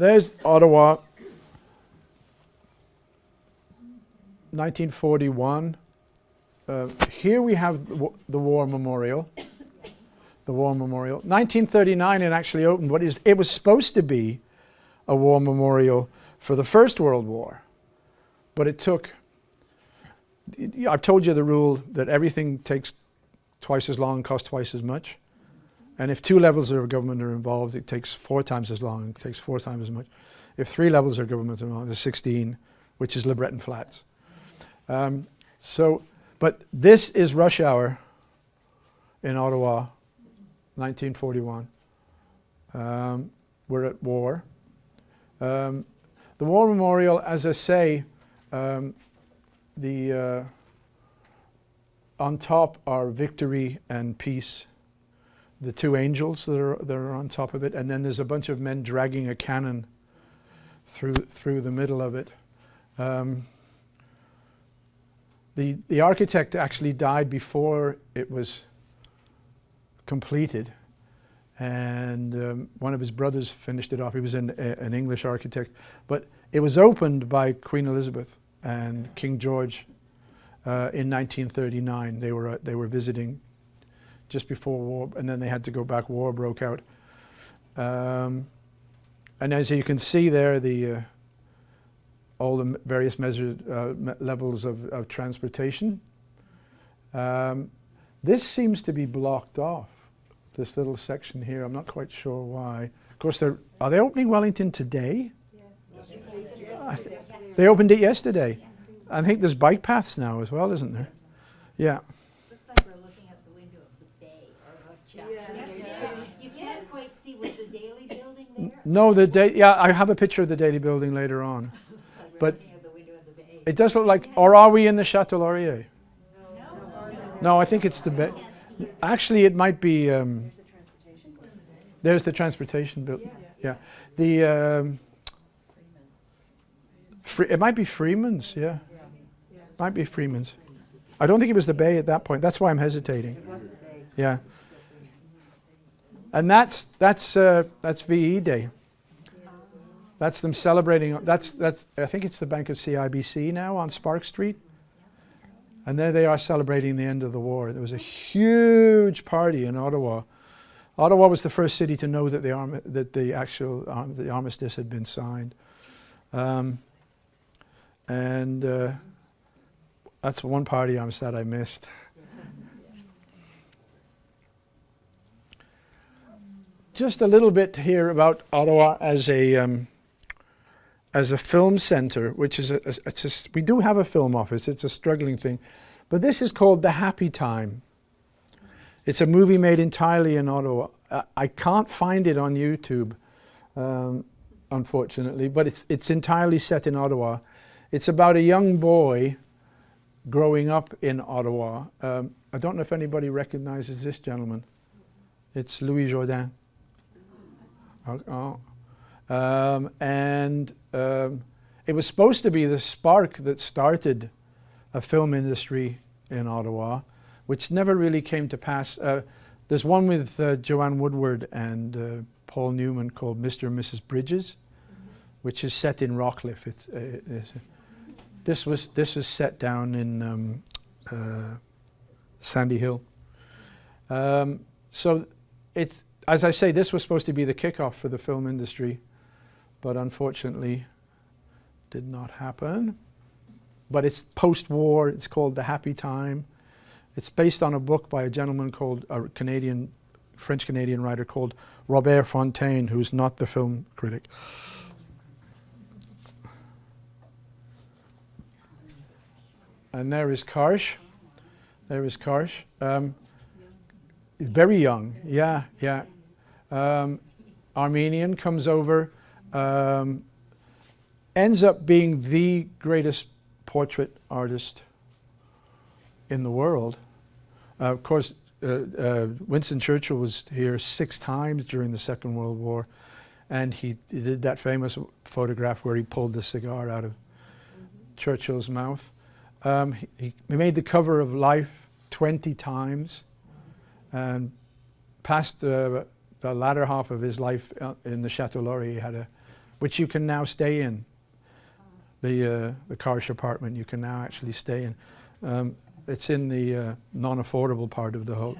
there's Ottawa, 1941. Here we have the War Memorial. The War Memorial. 1939 it actually opened. It was supposed to be a war memorial for the First World War. But it took, I've told you the rule that everything takes twice as long and costs twice as much. And if 2 levels of government are involved, it takes 4 times as long and takes 4 times as much. If 3 levels of government are involved, there's 16, which is Libretton Flats. But this is rush hour in Ottawa, 1941. We're at war. The War Memorial, as I say, on top are victory and peace. The 2 angels that are on top of it, and then there's a bunch of men dragging a cannon through the middle of it. The architect actually died before it was completed, and one of his brothers finished it off. He was an English architect, but it was opened by Queen Elizabeth and King George in 1939. They were visiting just before war, and then they had to go back. War broke out, and as you can see there, all the various measured levels of transportation. This seems to be blocked off, this little section here. I'm not quite sure why. Of course, are they opening Wellington today? Yes. They opened it yesterday. I think there's bike paths now as well, isn't there? Yeah. Looks like we're looking at the window of the bay. You can't quite see, was the Daily building there? No, I have a picture of the Daily building later on. But it does look like, or are we in the Chateau Laurier? No, I think it's the bay. Actually, it might be. There's the transportation building. Yeah, it might be Freeman's. Yeah, might be Freeman's. I don't think it was the bay at that point. That's why I'm hesitating. Yeah, and that's VE Day. That's them celebrating. That's. I think it's the Bank of CIBC now on Spark Street, and there they are celebrating the end of the war. There was a huge party in Ottawa. Ottawa was the first city to know that the armistice had been signed, and that's one party I'm sad I missed. Just a little bit here about Ottawa as a film center, which is we do have a film office. It's a struggling thing, but this is called The Happy Time. It's a movie made entirely in Ottawa. I can't find it on YouTube, unfortunately, but it's entirely set in Ottawa. It's about a young boy growing up in Ottawa. I don't know if anybody recognizes this gentleman. It's Louis Jourdain. It was supposed to be the spark that started a film industry in Ottawa, which never really came to pass. There's one with Joanne Woodward and Paul Newman called Mr. and Mrs. Bridges, which is set in Rockcliffe. This was set down in Sandy Hill. So it's, as I say, this was supposed to be the kickoff for the film industry, but unfortunately did not happen. But it's post-war. It's called The Happy Time. It's based on a book by a gentleman called, a French-Canadian writer called Robert Fontaine, who's not the film critic. And there is Karsh. There is Karsh. Very young, yeah. Armenian, comes over, ends up being the greatest portrait artist in the world. Of course, Winston Churchill was here 6 times during the Second World War, and he did that famous photograph where he pulled the cigar out of Churchill's mouth. He made the cover of Life 20 times, and past the latter half of his life in the Chateau Laurier, he had which you can now stay in. The Karsh apartment you can now actually stay in. It's in the non-affordable part of the whole.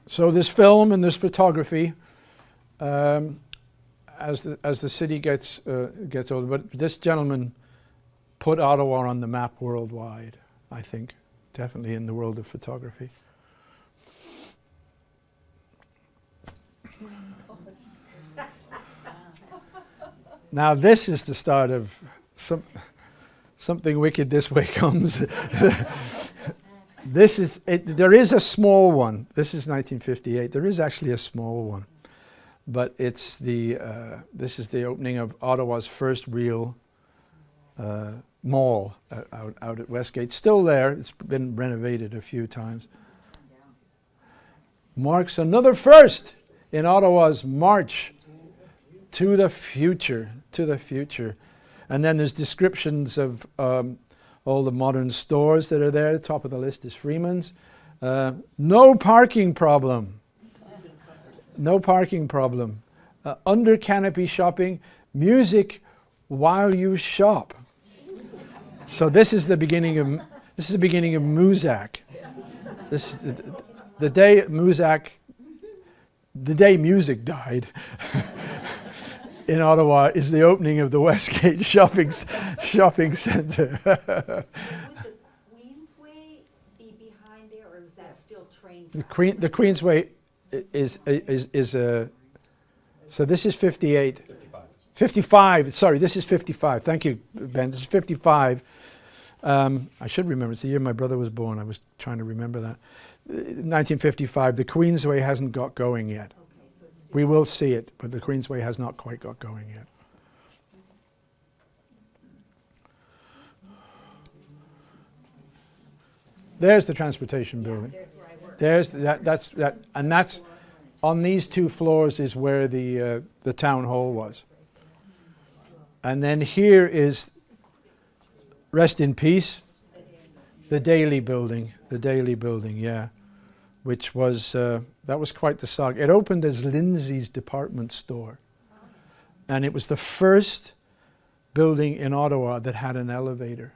So this film and this photography, as the city gets older, but this gentleman put Ottawa on the map worldwide, I think, definitely in the world of photography. Now this is the start of something wicked this way comes. This is it. There is a small one. This is 1958. There is actually a small one, but it's this is the opening of Ottawa's first real mall out at Westgate. Still there. It's been renovated a few times. Marks another first in Ottawa's march to the future. To the future, and then there's descriptions of all the modern stores that are there. The top of the list is Freeman's. No parking problem. No parking problem. Under canopy shopping, music while you shop. So this is the beginning of Muzak. This is the day Muzak, the day music died. In Ottawa is the opening of the Westgate shopping centre. Would the Queensway be behind there, or is that still train traffic? The Queensway is so this is 58. 55. Sorry, this is 55. Thank you, Ben. This is 55. I should remember. It's the year my brother was born. I was trying to remember that. 1955. The Queensway hasn't got going yet. We will see it, but the Queensway has not quite got going yet. There's the transportation building. There's that's and that's on these two floors is where the town hall was. And then here is, rest in peace, the Daily building. The Daily building, yeah, which was. That was quite the saga. It opened as Lindsay's department store. And it was the first building in Ottawa that had an elevator,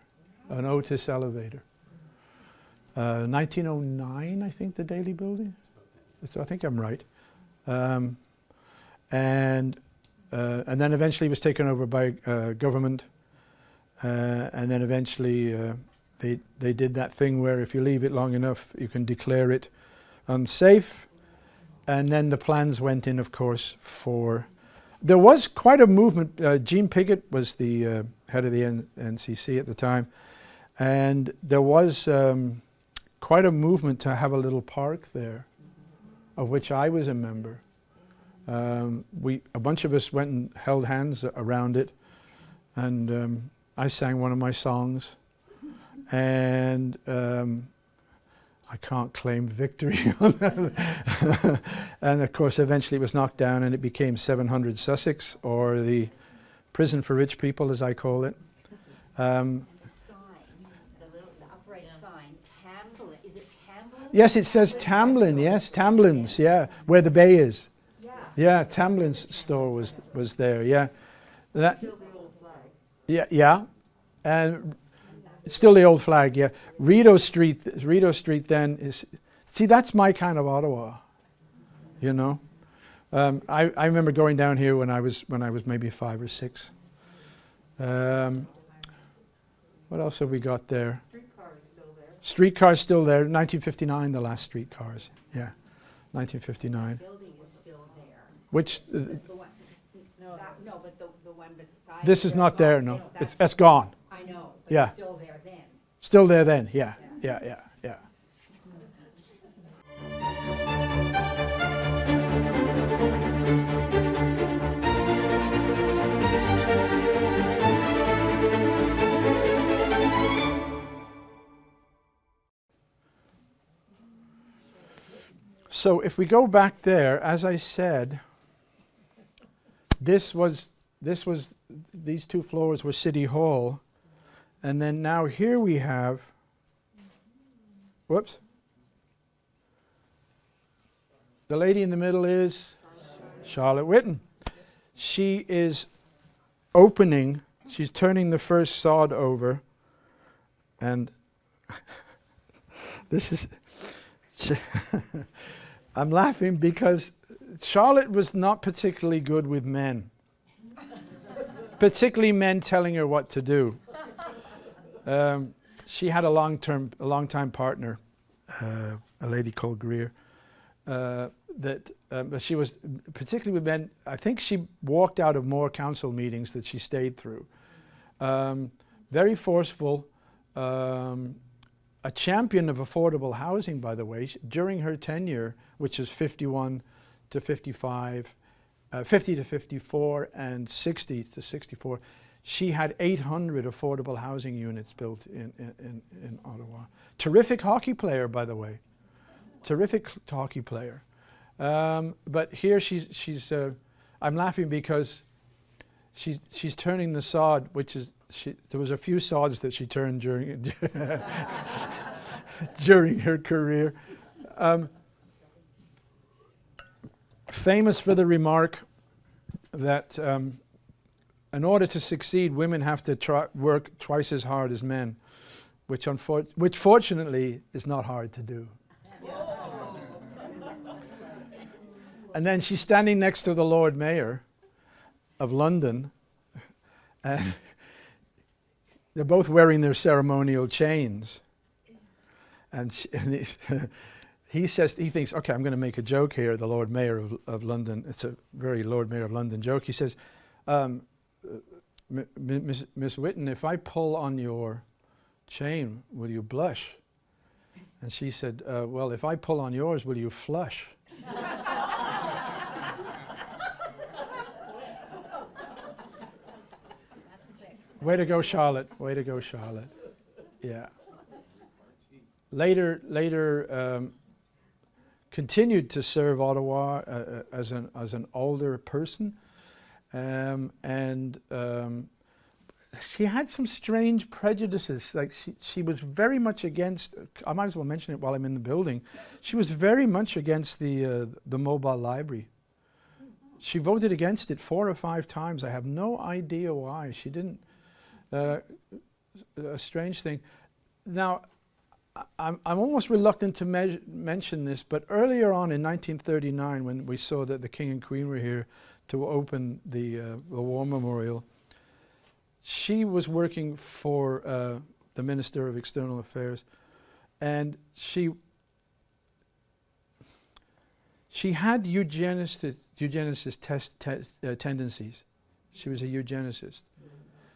an Otis elevator. 1909, I think, the Daily building. I think I'm right. And then eventually it was taken over by government. And then eventually they did that thing where if you leave it long enough, you can declare it unsafe. And then the plans went in, of course, for... There was quite a movement. Jean Piggott was the head of the NCC at the time. And there was quite a movement to have a little park there, of which I was a member. A bunch of us went and held hands around it. And I sang one of my songs. And... I can't claim victory on that. And of course, eventually it was knocked down and it became 700 Sussex, or the prison for rich people, as I call it. The sign, the upright sign, Tamblin, is it Tamblin? Yes, it says Tamblin, yes, Tamblin's, yeah, where the bay is. Yeah. Yeah, Tamblin's store was there, yeah. That, Still the old flag. yeah. And still the old flag, yeah. Rideau Street then is... See, that's my kind of Ottawa, you know. I remember going down here when I was maybe 5 or 6. What else have we got there? Streetcar is still there. Streetcar's still there. 1959, the last streetcars. Yeah, 1959. The building is still there. Which... The one, no, but the one beside. this is not there, no. It's gone. I know, but Yeah. it's still there then. Still there then, yeah. So if we go back there, as I said, these two floors were City Hall. And then now here we have, The lady in the middle is Charlotte Whitten. She is opening, she's turning the first sod over, and this is, I'm laughing because Charlotte was not particularly good with men, particularly men telling her what to do. She had a long-time partner, a lady called Greer, but she was particularly with men. I think she walked out of more council meetings that she stayed through. Very forceful, a champion of affordable housing, by the way. During her tenure, which is 51 to 55, 50 to 54, and 60 to 64, she had 800 affordable housing units built in Ottawa. Terrific hockey player, by the way. Terrific hockey player. But here she's I'm laughing because she's turning the sod, which is, there was a few sods that she turned during during her career. Famous for the remark that in order to succeed, women have to work twice as hard as men, which fortunately is not hard to do. And then she's standing next to the Lord Mayor of London, and they're both wearing their ceremonial chains. And he thinks, okay, I'm going to make a joke here, the Lord Mayor of London. It's a very Lord Mayor of London joke. He says, Miss Whitten, if I pull on your chain, will you blush? And she said, well, if I pull on yours, will you flush? Way to go, Charlotte. Way to go, Charlotte. Yeah. Later continued to serve Ottawa as an older person. She had some strange prejudices. Like she was very much against, I might as well mention it while I'm in the building, she was very much against the mobile library. She voted against it 4 or 5 times. I have no idea why. She didn't. A strange thing. Now, I'm almost reluctant to mention this, but earlier on in 1939, when we saw that the King and Queen were here to open the War Memorial, she was working for the Minister of External Affairs, and she had eugenicist tendencies. She was a eugenicist.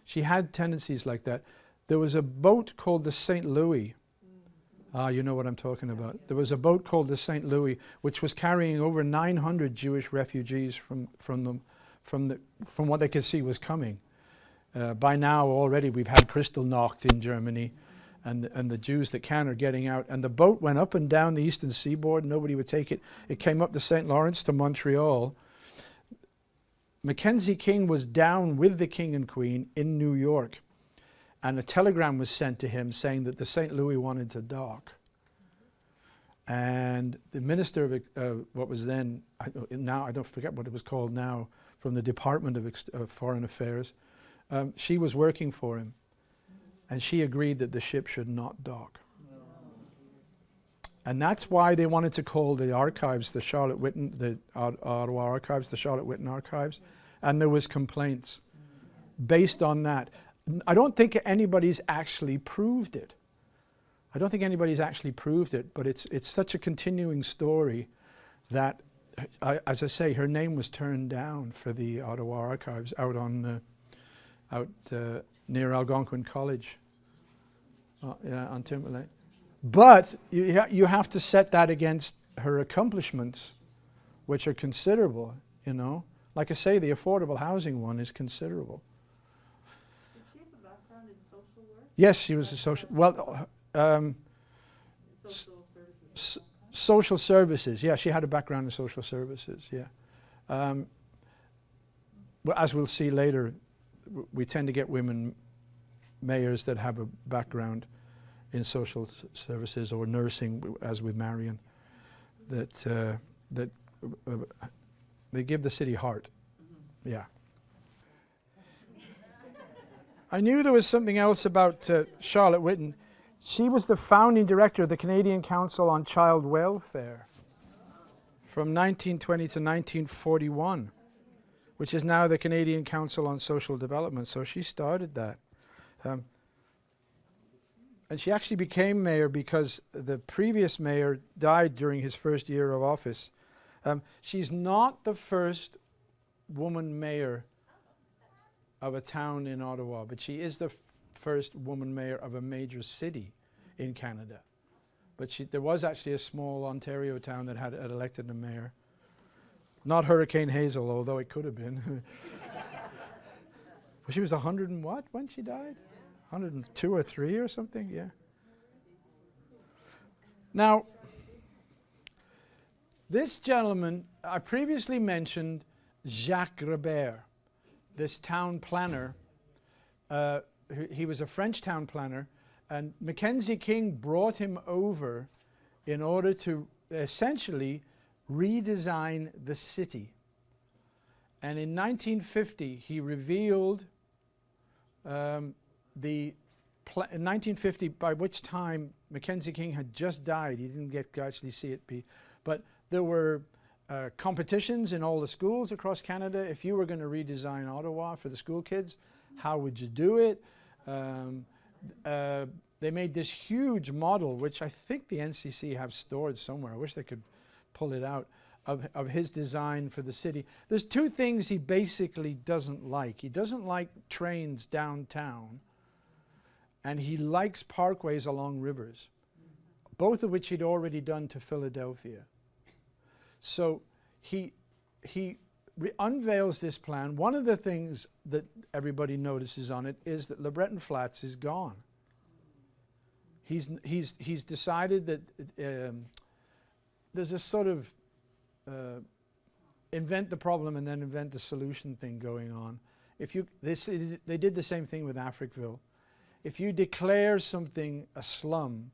She had tendencies like that. There was a boat called the St. Louis. You know what I'm talking about. There was a boat called the St. Louis, which was carrying over 900 Jewish refugees from what they could see was coming. By now already we've had Kristallnacht in Germany, and the Jews that can are getting out. And the boat went up and down the eastern seaboard. Nobody would take it. It came up the St. Lawrence to Montreal. Mackenzie King was down with the King and Queen in New York, and a telegram was sent to him saying that the St. Louis wanted to dock. And the minister of what was then, now I don't forget what it was called now, from the Department of Foreign Affairs, she was working for him, and she agreed that the ship should not dock. And that's why they wanted to call the archives the Charlotte Whitten, the Ottawa archives, the Charlotte Whitten archives, and there was complaints based on that. I don't think anybody's actually proved it. But it's such a continuing story that, as I say, her name was turned down for the Ottawa archives out near Algonquin College, on Timberlake. But you have to set that against her accomplishments, which are considerable, you know. Like I say, the affordable housing one is considerable. Did she have a background in social work? Yes, she was a social, well, Social services. social services, yeah, she had a background in social services, yeah. Well, as we'll see later, we tend to get women mayors that have a background in social services or nursing, as with Marion, that they give the city heart. Yeah. I knew there was something else about Charlotte Whitten. She was the founding director of the Canadian Council on Child Welfare from 1920 to 1941, which is now the Canadian Council on Social Development. So she started that. And she actually became mayor because the previous mayor died during his first year of office. She's not the first woman mayor of a town in Ottawa, but she is the first woman mayor of a major city in Canada. But there was actually a small Ontario town that had elected a mayor. Not Hurricane Hazel, although it could have been. Well, she was 100 and what when she died? 102 or 3 or something, yeah. Now, this gentleman, I previously mentioned Jacques Grébert, this town planner. He was a French town planner, and Mackenzie King brought him over in order to essentially redesign the city. And in 1950, he revealed in 1950, by which time Mackenzie King had just died. He didn't get to actually see it but there were competitions in all the schools across Canada. If you were going to redesign Ottawa for the school kids, how would you do it? They made this huge model, which I think the NCC have stored somewhere. I wish they could pull it out, of his design for the city. There's two things he basically doesn't like. He doesn't like trains downtown, and he likes parkways along rivers, both of which he'd already done to Philadelphia. So he unveils this plan. One of the things that everybody notices on it is that LeBreton Flats is gone. He's decided that there's a sort of invent the problem and then invent the solution thing going on. They did the same thing with Africville. If you declare something a slum,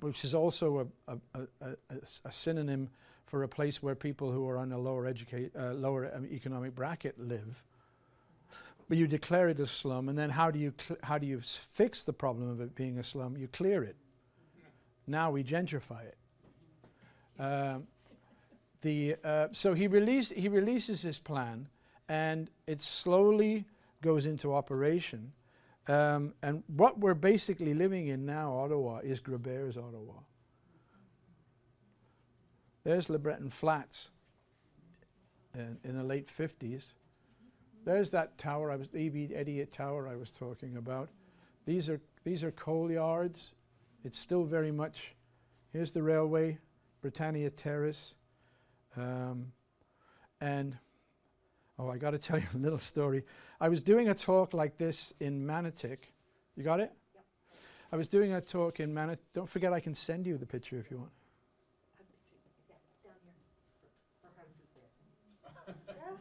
which is also a synonym for a place where people who are on a lower economic bracket live, but you declare it a slum, and then how do you fix the problem of it being a slum? You clear it. Now we gentrify it. So he releases this plan, and it slowly goes into operation. And what we're basically living in now, Ottawa, is Grébert's Ottawa. There's LeBreton Flats in the late 50s. There's that tower, the Eddie Tower I was talking about. These are coal yards. It's still very much, here's the railway, Britannia Terrace. And, oh, I got to tell you a little story. I was doing a talk like this in Manotick. You got it? Yep. I was doing a talk in Manotick. Don't forget, I can send you the picture if you want.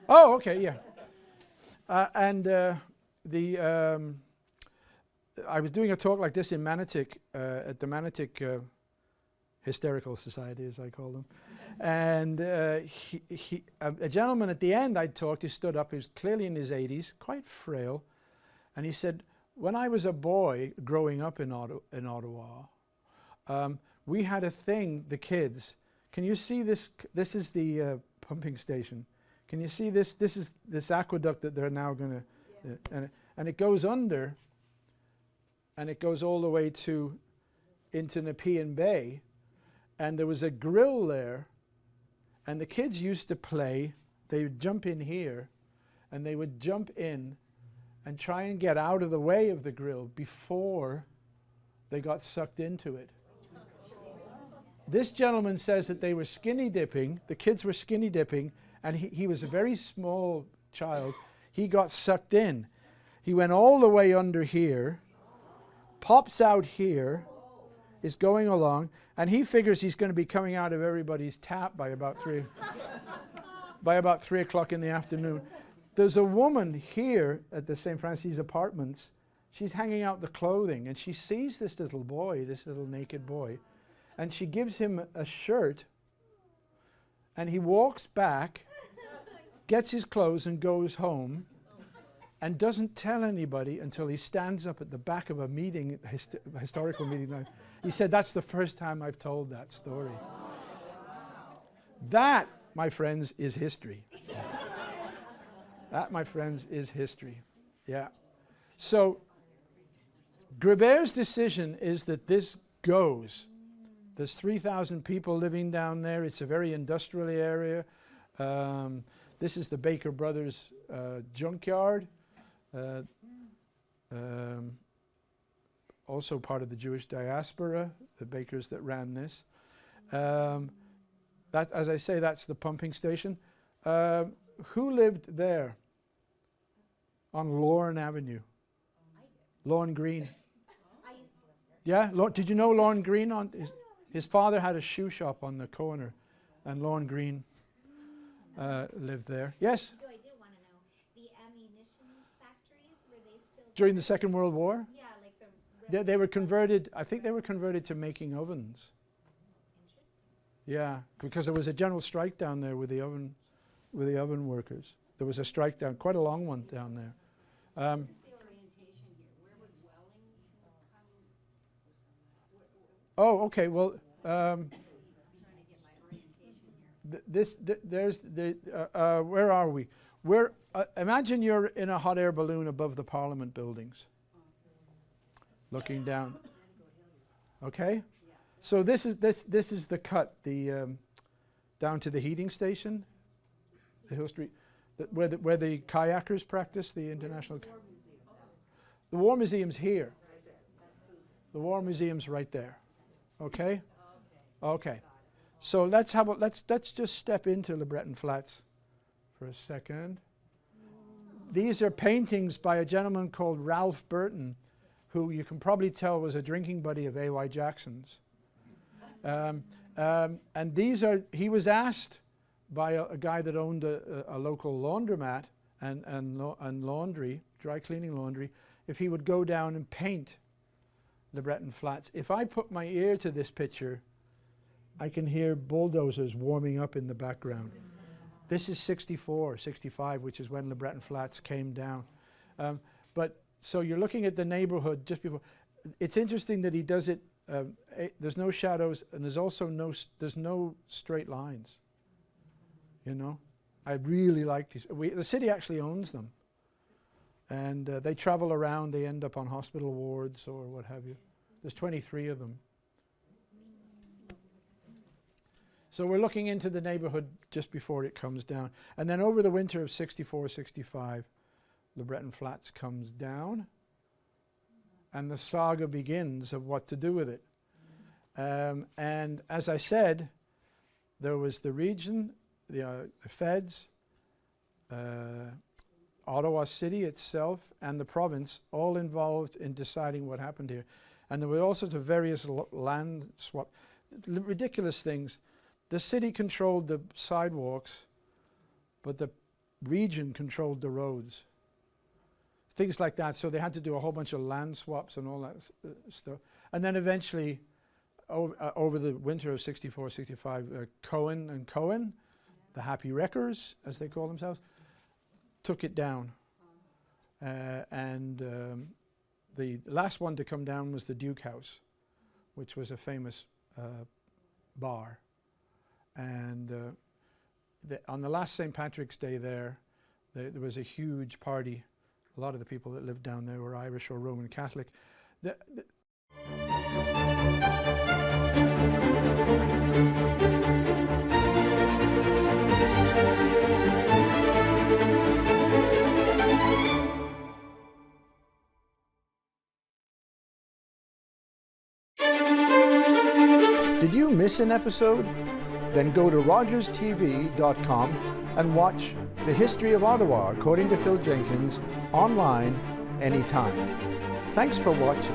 Oh, okay, yeah. I was doing a talk like this in Manotick, at the Manotick Hysterical Society, as I call them. And a gentleman at the end I talked, he stood up, he was clearly in his 80s, quite frail, and he said, when I was a boy growing up in Ottawa, we had a thing, the kids. Can you see this? This is the pumping station. Can you see this? This is this aqueduct that they're now going to, and it goes under, and it goes all the way into Nepean Bay, and there was a grill there, and the kids used to play. They would jump in here, and they would jump in and try and get out of the way of the grill before they got sucked into it. This gentleman says that they were skinny dipping, the kids were skinny dipping, and he was a very small child. He got sucked in. He went all the way under here, pops out here, is going along, and he figures he's going to be coming out of everybody's tap by about 3 o'clock in the afternoon. There's a woman here at the St. Francis Apartments. She's hanging out the clothing, and she sees this little boy, this little naked boy, and she gives him a shirt And he walks back, gets his clothes and goes home, and doesn't tell anybody until he stands up at the back of a meeting, historical meeting. He said, that's the first time I've told that story. That, my friends, is history. That, my friends, is history. Yeah. So, Gribert's decision is that this goes. There's 3,000 people living down there. It's a very industrial area. This is the Baker Brothers junkyard. Also part of the Jewish diaspora, the bakers that ran this. That, as I say, that's the pumping station. Who lived there on Lorne Avenue? Lorne Green. I used to live there. Yeah? Did you know Lorne Green? His father had a shoe shop on the corner, and Lorne Green lived there. Yes? I do want to know, the ammunition factories, were they still... During the Second World War? Yeah, like the... They were converted, I think they were converted to making ovens. Interesting. Yeah, because there was a general strike down there with the oven workers. There was a strike down, quite a long one down there. The orientation here, where would Wellington come? Oh, okay. Well, I'm trying to get my orientation here. where are we? Imagine you're in a hot air balloon above the Parliament buildings, looking down. Okay. So this is the cut, down to the heating station, the Hill Street, where the kayakers practice, the international. The War Museum's here. The War Museum's right there. Okay. Okay. So let's just step into Le Breton Flats for a second. These are paintings by a gentleman called Ralph Burton, who you can probably tell was a drinking buddy of A.Y. Jackson's. And he was asked by a guy that owned a local laundromat and laundry, dry cleaning laundry, if he would go down and paint Le Breton Flats. If I put my ear to this picture, I can hear bulldozers warming up in the background. This is 64, 65, which is when Le Breton Flats came down. But so you're looking at the neighborhood just before. It's interesting that he does it. There's no shadows, and there's also no straight lines. You know, I really like these. The city actually owns them, and they travel around. They end up on hospital wards or what have you. There's 23 of them. So we're looking into the neighborhood just before it comes down. And then over the winter of 64, 65, Le Breton Flats comes down, and the saga begins of what to do with it. And as I said, there was the region, the feds, Ottawa City itself, and the province, all involved in deciding what happened here. And there were all sorts of various land swap, ridiculous things. The city controlled the sidewalks, but the region controlled the roads. Things like that. So they had to do a whole bunch of land swaps and all that stuff. And then eventually, over the winter of 64, 65, Cohen and Cohen, the Happy Wreckers, as they call themselves, took it down. And the last one to come down was the Duke House, which was a famous bar. And on the last St. Patrick's Day there was a huge party. A lot of the people that lived down there were Irish or Roman Catholic. Did you miss an episode? Then go to rogerstv.com and watch The History of Ottawa according to Phil Jenkins online anytime. Thanks for watching.